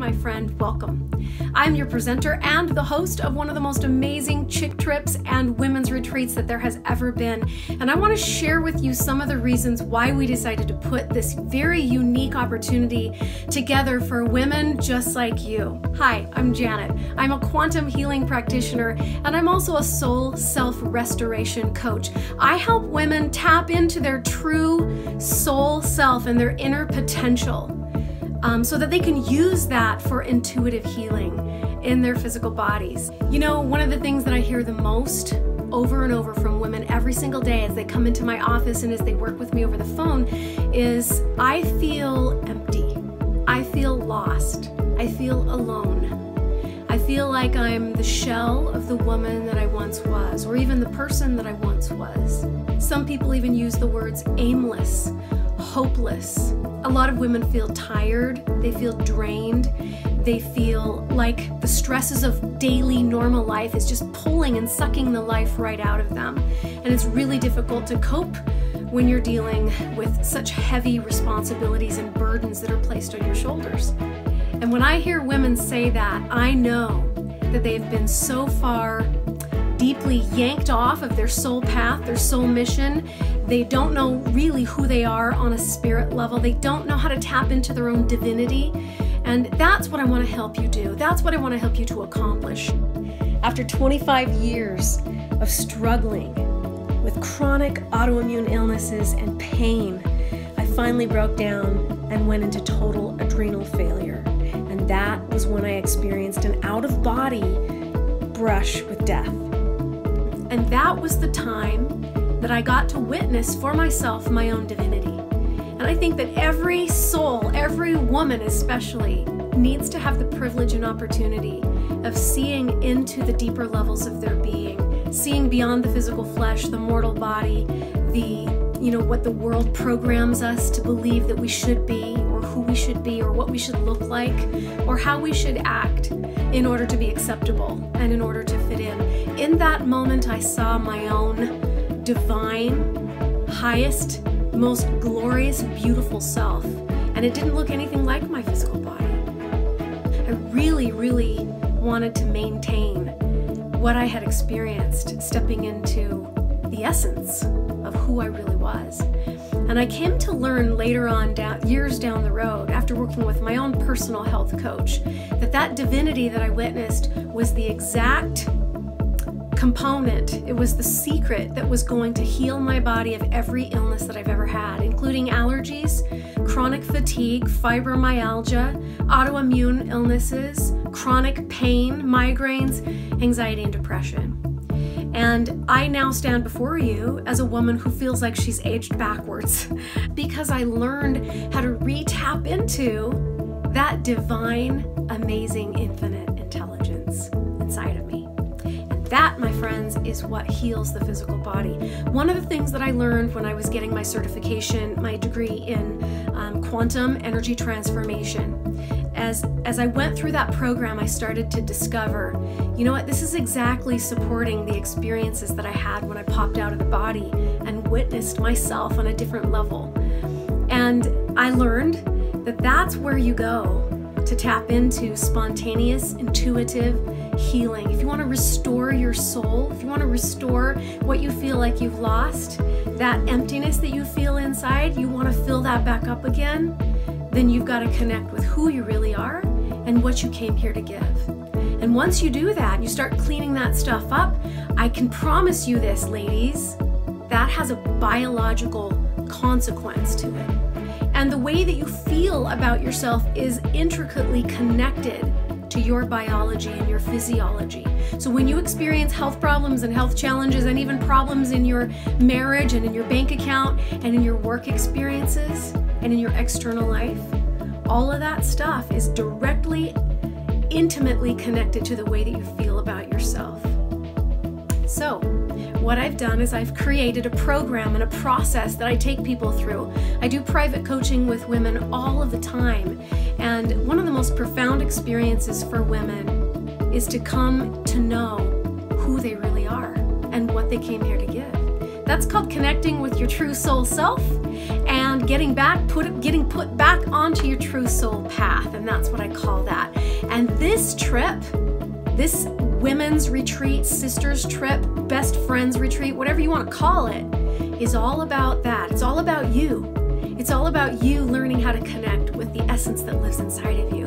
my friend, welcome. I'm your presenter and the host of one of the most amazing chick trips and women's retreats that there has ever been. And I want to share with you some of the reasons why we decided to put this very unique opportunity together for women just like you. Hi, I'm Janet. I'm a quantum healing practitioner and I'm also a soul self-restoration coach. I help women tap into their true soul self and their inner potential. So that they can use that for intuitive healing in their physical bodies. You know, one of the things that I hear the most over and over from women every single day as they come into my office and as they work with me over the phone is, I feel empty. I feel lost. I feel alone. I feel like I'm the shell of the woman that I once was, or even the person that I once was. Some people even use the words aimless, hopeless. A lot of women feel tired, they feel drained, they feel like the stresses of daily normal life is just pulling and sucking the life right out of them. And it's really difficult to cope when you're dealing with such heavy responsibilities and burdens that are placed on your shoulders. And when I hear women say that, I know that they've been so far deeply yanked off of their soul path, their soul mission. They don't know really who they are on a spirit level. They don't know how to tap into their own divinity. And that's what I want to help you do. That's what I want to help you to accomplish. After 25 years of struggling with chronic autoimmune illnesses and pain, I finally broke down and went into total adrenal failure. And that was when I experienced an out-of-body brush with death. And that was the time that I got to witness for myself my own divinity. And I think that every soul, every woman especially, needs to have the privilege and opportunity of seeing into the deeper levels of their being, seeing beyond the physical flesh, the mortal body, what the world programs us to believe that we should be, or who we should be, or what we should look like, or how we should act in order to be acceptable and in order to fit in. In that moment, I saw my own divine, highest, most glorious, beautiful self, and it didn't look anything like my physical body. I really, really wanted to maintain what I had experienced stepping into the essence of who I really was. And I came to learn later on, years down the road, after working with my own personal health coach, that divinity that I witnessed was the exact component. It was the secret that was going to heal my body of every illness that I've ever had, including allergies, chronic fatigue, fibromyalgia, autoimmune illnesses, chronic pain, migraines, anxiety, and depression. And I now stand before you as a woman who feels like she's aged backwards because I learned how to re-tap into that divine, amazing, infinite intelligence inside of me. And that, my friends, is what heals the physical body. One of the things that I learned when I was getting my certification, my degree in quantum energy transformation, as I went through that program, I started to discover, you know what, this is exactly supporting the experiences that I had when I popped out of the body and witnessed myself on a different level. And I learned that that's where you go to tap into spontaneous, intuitive healing. If you want to restore your soul, if you want to restore what you feel like you've lost, that emptiness that you feel inside, you want to fill that back up again, then you've got to connect with who you really are and what you came here to give. And once you do that, you start cleaning that stuff up, I can promise you this, ladies, that has a biological consequence to it. And the way that you feel about yourself is intricately connected to your biology and your physiology. So when you experience health problems and health challenges and even problems in your marriage and in your bank account and in your work experiences and in your external life, all of that stuff is directly, intimately connected to the way that you feel about yourself. So what I've done is I've created a program and a process that I take people through. I do private coaching with women all of the time. And one of the most profound experiences for women is to come to know who they really are and what they came here to give. That's called connecting with your true soul self and getting put back onto your true soul path, and that's what I call that. And this trip, this women's retreat, sisters trip, best friends retreat, whatever you want to call it, is all about that. It's all about you. It's all about you learning how to connect with the essence that lives inside of you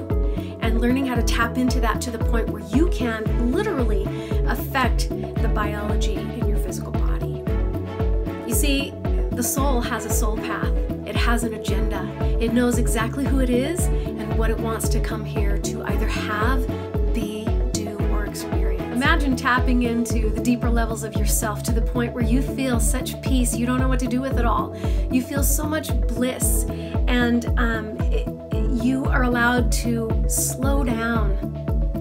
and learning how to tap into that to the point where you can literally affect the biology in your physical body. You see, the soul has a soul path. It has an agenda. It knows exactly who it is and what it wants to come here to either have, be, do, or experience. Imagine tapping into the deeper levels of yourself to the point where you feel such peace you don't know what to do with it all. You feel so much bliss, and you are allowed to slow down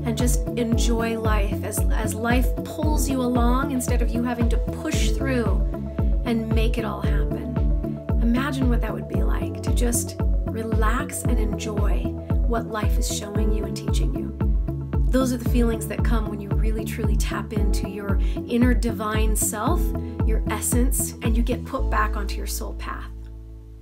and just enjoy life as life pulls you along instead of you having to push through and make it all happen. Imagine what that would be like, to just relax and enjoy what life is showing you and teaching you. Those are the feelings that come when you really truly tap into your inner divine self, your essence, and you get put back onto your soul path.